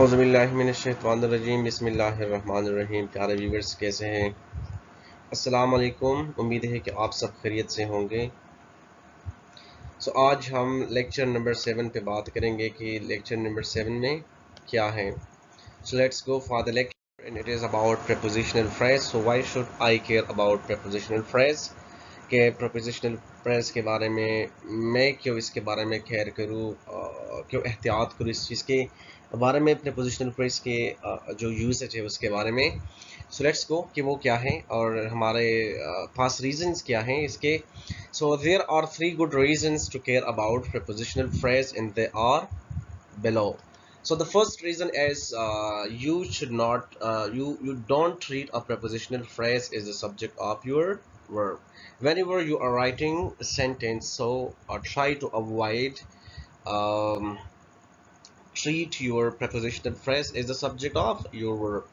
औज़ुबिल्लाहिमिनश्शैतानिर्रजीम बिस्मिल्लाहिर्रहमानिर्रहीम। प्यारे व्यूअर्स, कैसे हैं? अस्सलाम वालेकुम। उम्मीद है कि आप सब खैरियत से होंगे। आज हम लेक्चर नंबर 7 पे बात करेंगे कि लेक्चर नंबर 7 में क्या है। Let's go for the lecture and it is about prepositional phrase. So why should I care about prepositional phrase? के प्रपोजिशनल फ्रेज के बारे में मैं क्यों इसके बारे में खैर करूँ, क्यों एहतियात करूँ इस चीज़ के बारे में, प्रपोजिशनल फ्रेज के जो यूसेज है उसके बारे में। सो लेट्स गो कि वो क्या है और हमारे पास रीजंस क्या हैं इसके। So there are 3 good reasons to care about prepositional phrase and they are below. So the first reason is you should not you don't treat a prepositional phrase as the subject of your verb whenever you are writing a sentence. So try to avoid um, treat your prepositional phrase as the subject of your verb.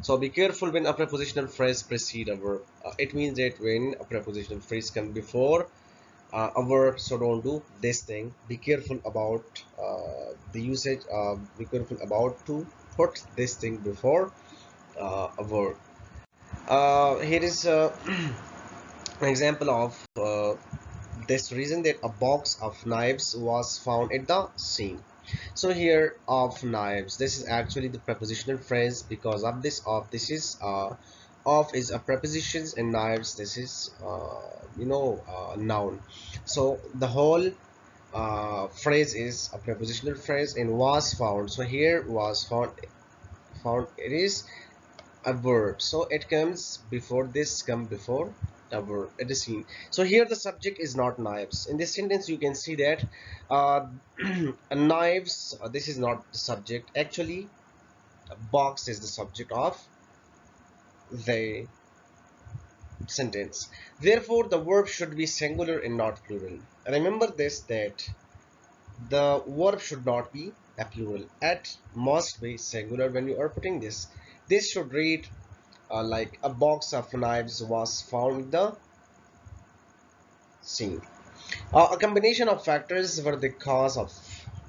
So be careful when a prepositional phrase precedes a verb. It means that when a prepositional phrase comes before a verb, so don't do this thing. Be careful about the usage. Be careful about to put this thing before a verb. Here is an example of this reason, that a box of knives was found at the scene. So here, of knives, this is actually the prepositional phrase. Because of this, of this is of is a preposition, and knives, this is noun. So the whole phrase is a prepositional phrase, and was found. So here, was found, it is a verb, so it comes before this, come before a verb at the scene. So here the subject is not knives. In this sentence you can see that uh, knives, this is not the subject. Actually, a box is the subject of the sentence. Therefore the verb should be singular and not plural. Remember this, that the verb should not be a plural, it must be singular when you are putting this. This should read like a box of knives was found in the scene. A combination of factors were the cause of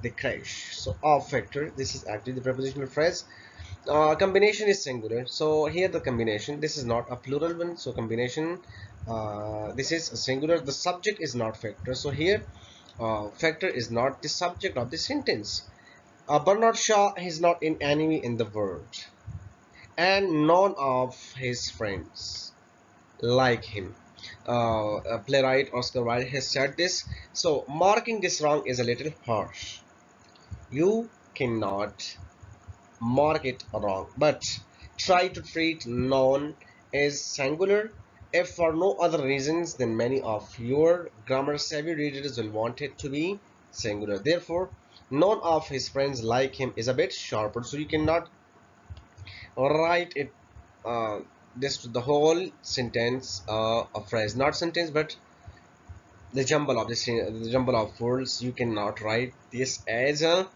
the crash. So of factor, this is actually the prepositional phrase. Combination is singular, so here the combination, this is not a plural one. So combination, this is a singular. The subject is not factor, so here factor is not the subject of the sentence. Bernard Shaw is not an enemy in the world, and none of his friends like him. Playwright Oscar Wilde has said this. So marking this wrong is a little harsh. You cannot mark it wrong, but try to treat noun as singular, if for no other reasons than many of your grammar savvy readers will want it to be singular. Therefore, none of his friends like him is a bit sharper, so you cannot write it uh, this the whole sentence, a phrase, not sentence but the jumble of the jumble of words. You cannot write this as a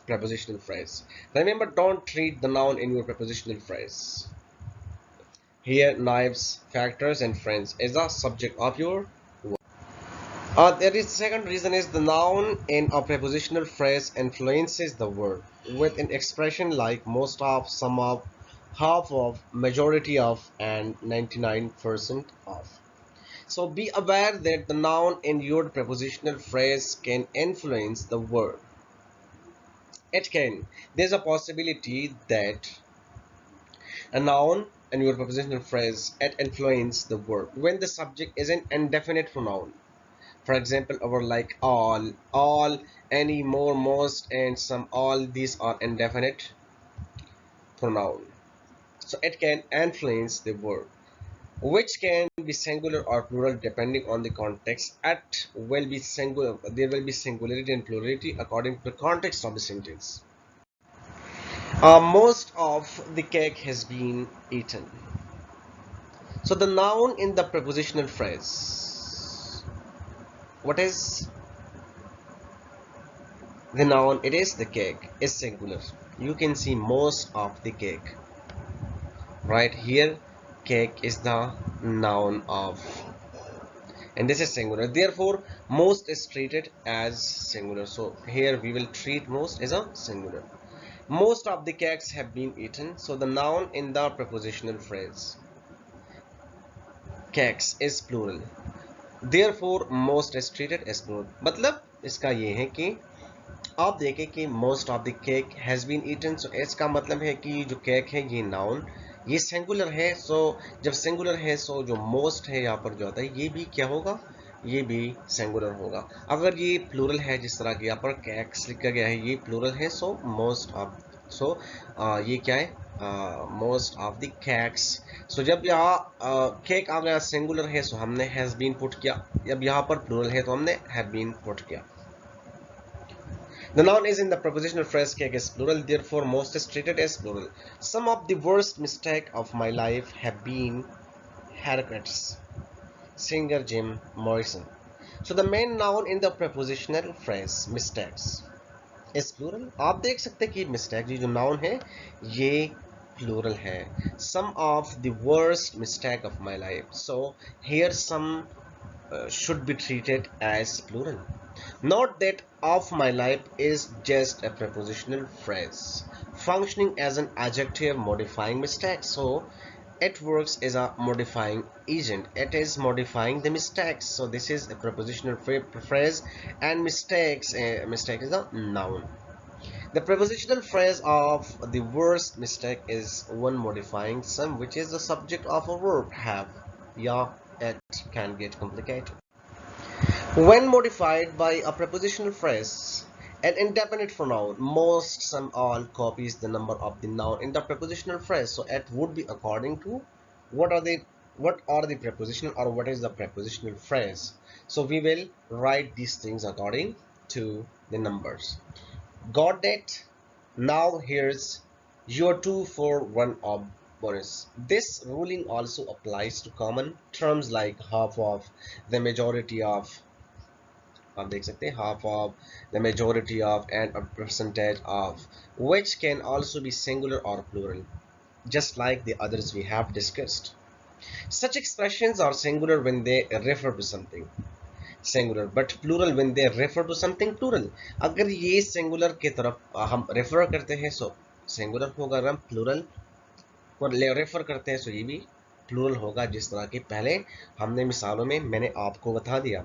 prepositional phrase. Remember, don't treat the noun in your prepositional phrase. Here, knives, factors, and friends is the subject of your word. There is second reason is the noun in a prepositional phrase influences the word with an expression like most of, some of, half of, majority of, and 99% of. So be aware that the noun in your prepositional phrase can influence the word. It can. There's a possibility that a noun in your prepositional phrase it influence the verb when the subject is an indefinite pronoun. For example, our like all, any, more, most, and some. All these are indefinite pronoun. So it can influence the verb, which can be singular or plural depending on the context. It will be singular. There will be singularity and plurality according to the context of the sentence. Most of the cake has been eaten. So the noun in the prepositional phrase, what is the noun? It is the cake, is singular. You can see most of the cake right here. Cake is the noun of, and this is singular. Therefore most is treated as singular. So here we will treat most as a singular. Most of the cakes have been eaten. So the noun in the prepositional phrase cakes is plural. Therefore most is treated as plural. मतलब इसका ये है कि आप देखें कि most of the cake has been eaten. So इसका मतलब है कि जो cake है ये noun ये singular है. So जब singular है so जो most है यहाँ पर जो आता है ये भी क्या होगा, ये भी singular होगा. अगर ये plural है जिस तरह कि यहाँ पर cakes लिखा गया है ये plural है so most of so ये क्या है most of the cakes. So जब यहाँ cake आ गया singular है so हमने has been put किया. जब यहाँ पर plural है तो हमने have been put किया. The noun is in the prepositional phrase cake is plural, therefore most is treated as plural. Some of the worst mistakes of my life have been haircuts. Singer Jim Morrison. So the main noun in the prepositional phrase mistakes is plural. आप देख सकते हैं कि mistake ये जो noun है ये plural है. Some of the worst mistake of my life. So here some should be treated as plural. Note that of my life is just a prepositional phrase functioning as an adjective modifying mistakes. So it works as a modifying agent. It is modifying the mistakes. So this is a prepositional phrase and mistake is a noun. The prepositional phrase of the worst mistake is one modifying some, which is the subject of a verb have. Yeah, it can get complicated. When modified by a prepositional phrase, an indefinite pronoun, most, some, all copies the number of the noun in the prepositional phrase. So it would be according to what are the prepositional or what is the prepositional phrase. So we will write these things according to the numbers. Got that? Now here's your 2 for 1 of bonus. This ruling also applies to common terms like half of, the majority of, आप देख सकते हैं half of, the majority of, and a percentage of, which can also be singular or plural, just like the others we have discussed. Such expressions are singular when they refer to something singular, but plural when they refer to something plural. अगर ये singular की तरफ हम refer करते हैं so singular होगा. अगर हम plural को refer करते हैं so ये भी प्लूरल होगा, जिस तरह के पहले हमने मिसालों में मैंने आपको बता दिया.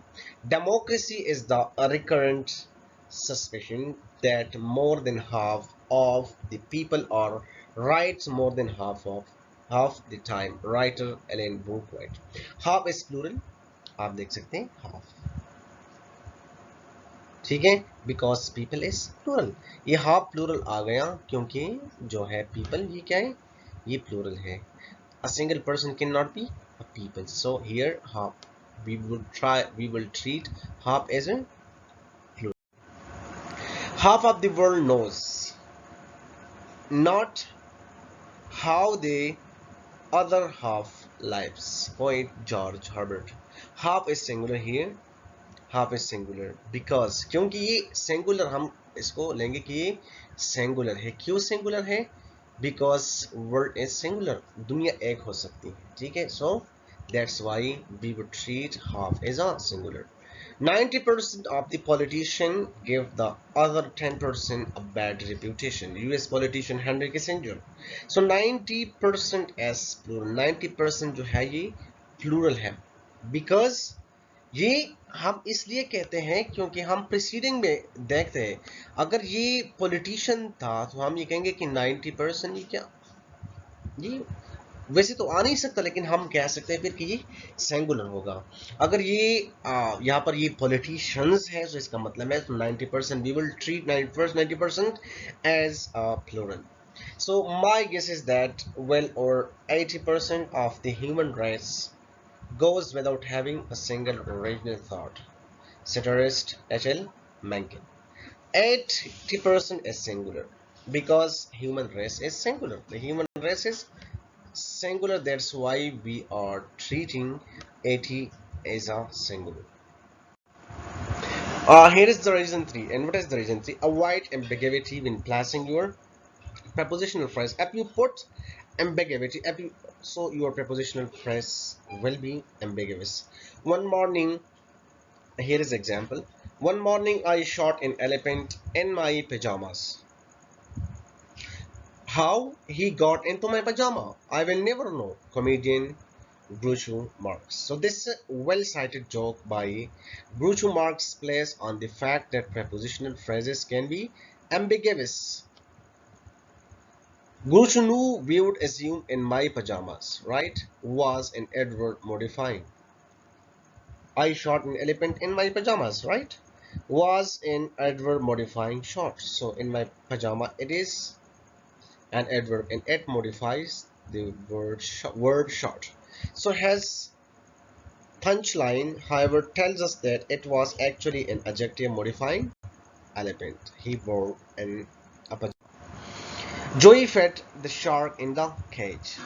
Democracy is the recurrent suspicion that more than half of the people are right more than half the time. Writer Ellen Brookwhite. Half is plural, आप देख सकते हैं half, ठीक है, because people is plural. ये half plural आ गया क्योंकि जो है people ये क्या है, ये plural है. A single person cannot be a people. So here half we will treat half as a plural. Half of the world knows not how the other half lives. Poet George Herbert. Half is singular here. Half is singular because क्योंकि ये singular हम इसको लेंगे कि ये singular है. क्यों singular है? Because world is singular. दुनिया एक हो सकती है, ठीक है. So that's why we would treat half as a singular. 90% of the politician give the other 10% a bad reputation. US politician Henry Kissinger. So 90% as plural. 90% जो है ये plural है because ये हम इसलिए कहते हैं क्योंकि हम प्रीसीडिंग में देखते हैं अगर ये पॉलिटिशियन था तो हम ये कहेंगे कि 90% ये क्या, ये वैसे तो आ नहीं सकता लेकिन हम कह सकते हैं फिर कि ये सिंगुलर होगा. अगर ये यहाँ पर ये पॉलिटिशियंस है तो इसका मतलब है तो 90% we will treat 90% as plural. So my guess is that well over 80% of the human race goes without having a single original thought. Satirist H.L. Mencken. 80% is singular because human race is singular. The human race is singular. That's why we are treating 80 as a singular. Here is the reason 3. And what is the reason 3? Avoid ambiguity when placing your prepositional phrase. If you put ambiguity, so your prepositional phrase will be ambiguous. One morning, here is example. One morning I shot an elephant in my pajamas. How he got into my pajama, I will never know. Comedian Groucho Marx. So this well-cited joke by Groucho Marx plays on the fact that prepositional phrases can be ambiguous. Groucho knew we would assume in my pajamas, right? Was an adverb modifying. I shot an elephant in my pajamas, right? Was an adverb modifying shot. So in my pajama, it is an adverb and it modifies the word shot. So has punchline, however, tells us that it was actually an adjective modifying elephant. He wore a pajama. Joey fed the shark in the cage.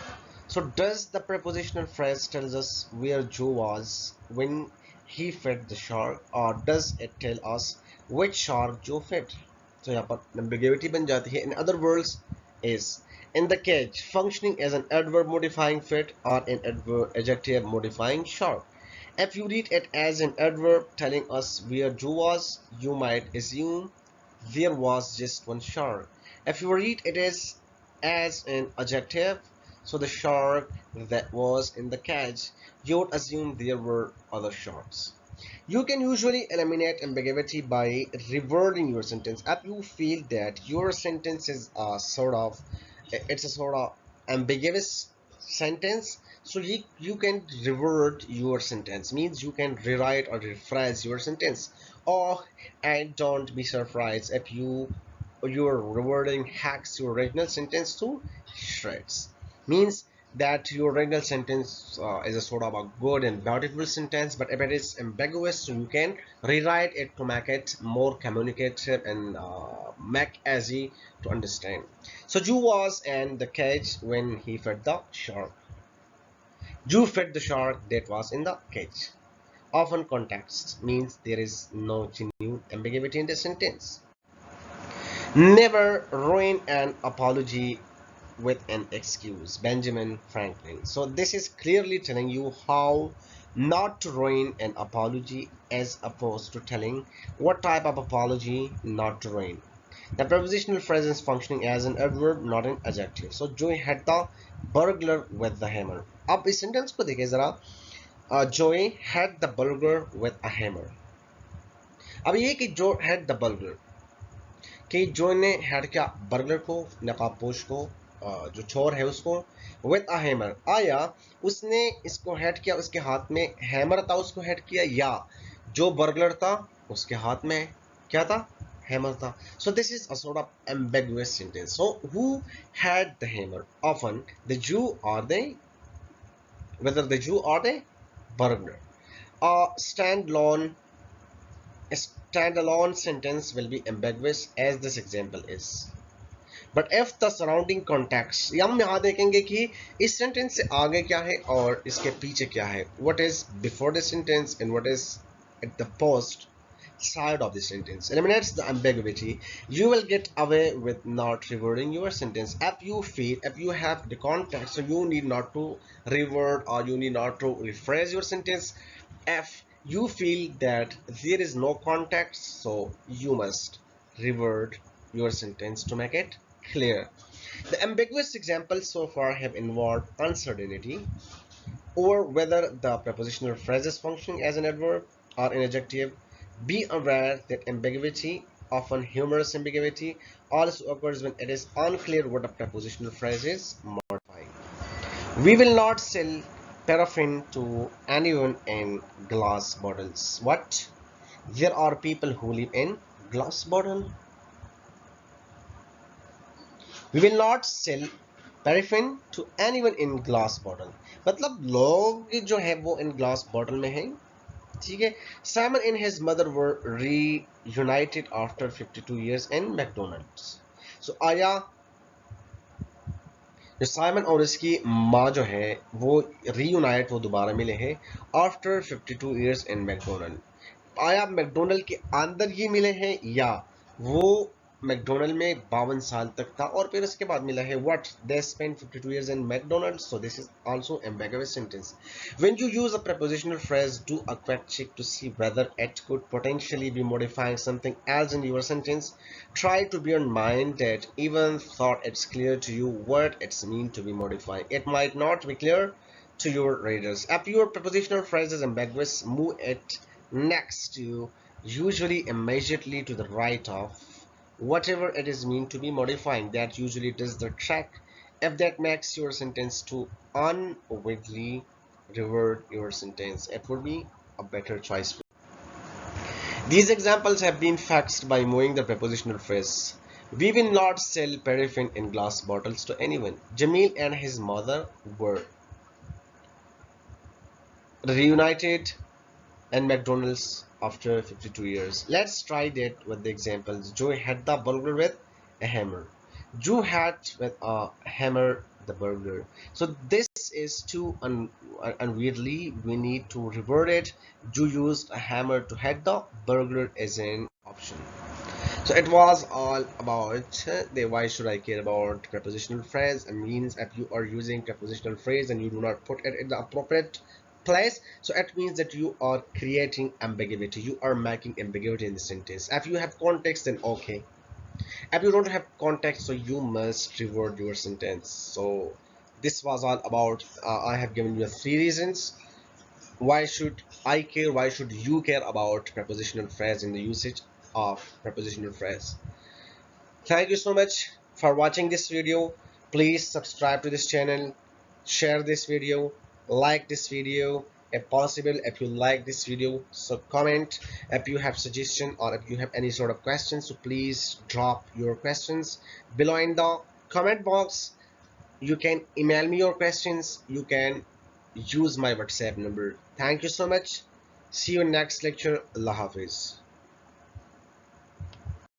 So does the prepositional phrase tells us where Joe was when he fed the shark, or does it tell us which shark Joe fed? So यहाँ पर ambiguity बन जाती है. In other words, is in the cage functioning as an adverb modifying fed or an adjective modifying shark. If you read it as an adverb telling us where Joe was, you might assume there was just one shark. If you read it as an adjective, so the shark that was in the cage, you would assume there were other sharks. You can usually eliminate ambiguity by rewording your sentence. If you feel that your sentence is it's a sort of ambiguous sentence, so you can reword your sentence, means you can rewrite or rephrase your sentence. Or, and don't be surprised if your rewording hacks your original sentence to shreds, means that your original sentence is a sort of a good and beautiful sentence, but if it is ambiguous, so you can rewrite it to make it more communicative and make easy to understand. So Jew was in the cage when he fed the shark. Jew fed the shark that was in the cage. Often context means there is no genuine ambiguity in the sentence. Never ruin an apology with an excuse. Benjamin Franklin. So this is clearly telling you how not to ruin an apology as opposed to telling what type of apology not to ruin. The prepositional phrase is functioning as an adverb, not an adjective. So Joey had the burglar with the hammer. अब इस sentence को देखिए जरा. Joey had the burglar with a hammer. अब ये कि जो had the burglar, कि जो ने हेड किया बर्गलर को, नकाबपोश को, जो चोर है उसको, विद अ हैमर आया, उसने इसको हेड किया, उसके हाथ में हैमर था, उसको हेड किया, या जो बर्गलर था उसके हाथ में क्या था, हैमर था. So this is a sort of ambiguous sentence. So who had the hammer? Often the Jew or the, whether the Jew or the burglar. A standalone sentence will be ambiguous as this example is. But if the surrounding context, हम यहाँ देखेंगे कि इस sentence से आगे क्या है और इसके पीछे क्या है. What is before the sentence and what is at the post side of the sentence eliminates the ambiguity. You will get away with not rewording your sentence. If you have the context, so you need not to reword or you need not to rephrase your sentence. If you feel that there is no context, so you must reword your sentence to make it clear. The ambiguous examples so far have involved uncertainty over whether the prepositional phrase is functioning as an adverb or an adjective. Be aware that ambiguity, often humorous ambiguity, also occurs when it is unclear what a prepositional phrase is modifying. We will not sell paraffin to anyone in glass bottles. What? There are people who live in glass bottle. We will not sell paraffin to anyone in glass bottle. मतलब लोग जो है वो in glass bottle में हैं. ठीक है. Simon and his mother were reunited after 52 years in McDonald's. So आया जो साइमन और इसकी माँ जो है वो रीयूनाइट, वो दोबारा मिले हैं आफ्टर 52 इयर्स इन मैकडोनल्ड. आया मैकडोनल्ड के अंदर ये मिले हैं या वो मैकडोनल्ड में 52 साल तक था और फिर उसके बाद मिला है what they spent 52 years in McDonald's. So this is also ambiguous sentence. When you use a prepositional phrase, do a quick check to see whether it could potentially be modifying something else in your sentence. Try to bear in mind that even thought it's clear to you what it's mean to be modifying, it might not be clear to your readers. If your prepositional phrase is ambiguous, move it next to, usually immediately to the right of, whatever it is meant to be modifying. That usually does the trick. If that makes your sentence to unwittingly revert your sentence, it would be a better choice. These examples have been faxed by moving the prepositional phrase. We will not sell paraffin in glass bottles to anyone. Jamil and his mother were reunited and McDonald's after 52 years. Let's try that with the examples. Joe hit the burglar with a hammer. Joe had with a hammer the burglar. So this is too unweirdly. We need to revert it. Joe used a hammer to hit the burglar as an option. So it was all about the why should I care about prepositional phrase. It means if you are using prepositional phrase and you do not put it in the appropriate place, so it means that you are creating ambiguity, you are making ambiguity in the sentence. If you have context, then okay. If you don't have context, so you must reword your sentence. So this was all about I have given you 3 reasons why should I care, why should you care about prepositional phrase in the usage of prepositional phrase. Thank you so much for watching this video. Please subscribe to this channel, share this video, like this video if possible. If you like this video, so comment. If you have suggestion or if you have any sort of questions, so please drop your questions below in the comment box. You can email me your questions, you can use my WhatsApp number. Thank you so much. See you in next lecture. Allah Hafiz.